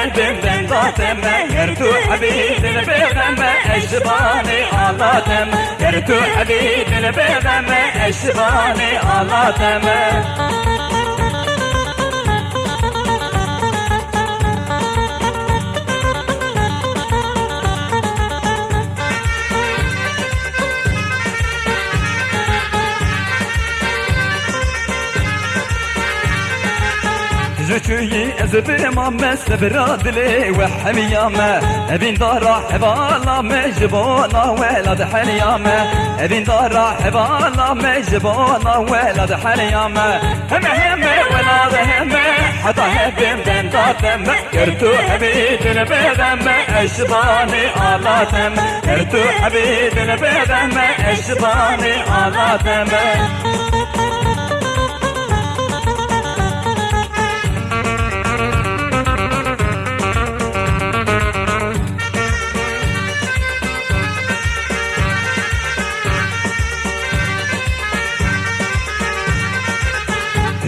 هبمden داتم يرتو حبيب البغم اشباني آلاتم يرتو حبيب البغم اشباني آلاتم زوجي أزبما مسبرادلي وحميامة أبين دارا حبالا مجبونا ولد حليامة أبين دارا حبالا مجبونا ولد حليامة هم ولاد هم حتى هبين دن داتم كرتو حبيب البغم أشباني آلاتم كرتو حبيب البغم أشباني آلاتم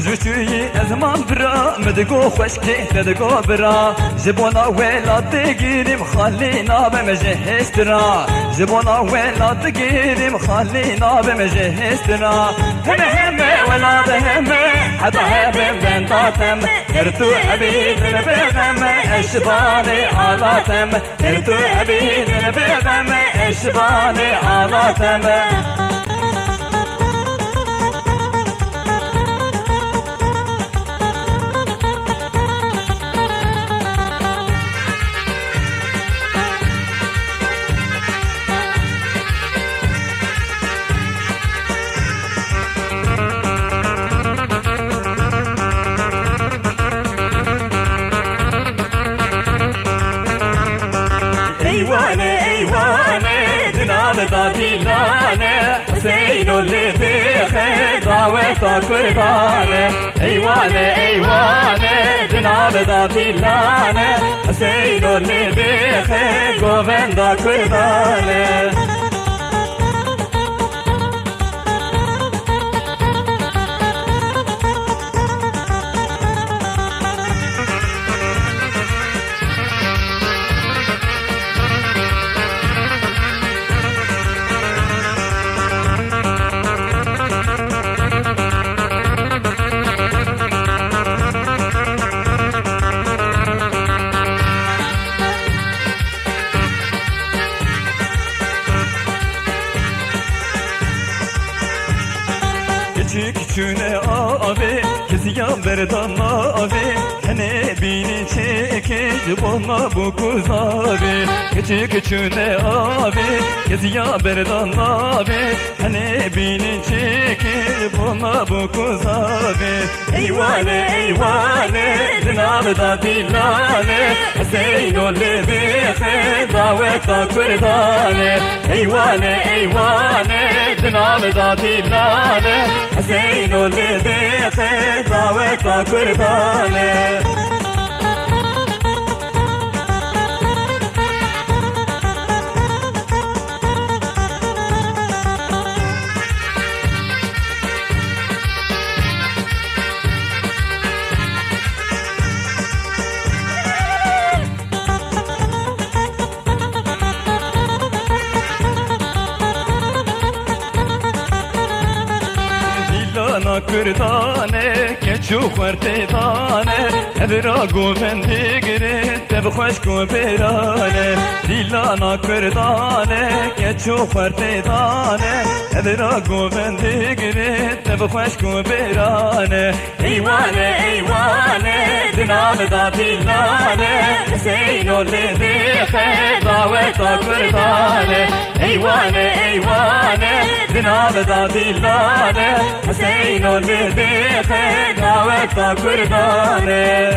زوجي أزمان برا مدقو خشكي تدقو برا جبونا ويلا تقيري مخلينا بمجهستنا جبونا ويلا تقيري مخلينا بمجهستنا هم ولاد هم حتى هبم بنتاتم كرتو حبيب البغم اشباني آلاتم كرتو حبيب البغم اشباني آلاتم ايوانه جناب داديلانه حسين اللي بيخي دعوته قربانه ايوانه جناب داديلانه حسين اللي بيخي گووندا قربانه Küçüğüne abi, keziyan berdan abi Hani beni çekici olma bu kız abi Küçüğüne abi, keziyan berdan abi Hani beni çekici olma bu kız abi Eyvane, cenab-ı da dillane Hüseyin olle bihe, daveta kurdane Eyvane, cenab-ı da dillane حسين اللي بيخي دعوته قربانه کردانه که چوخور تیدانه ابرا گووندی گره تب خوش کو برانه دیلانا کردانه که چوخور تیدانه ابرا گووندی گره تب خوش کو برانه ایوانه جناب دا دیلانه حسین اللي بیخه دعوتا کردانه ایوانه جناب دا دیلانه حسین اللي بیخه دعوتا کردانه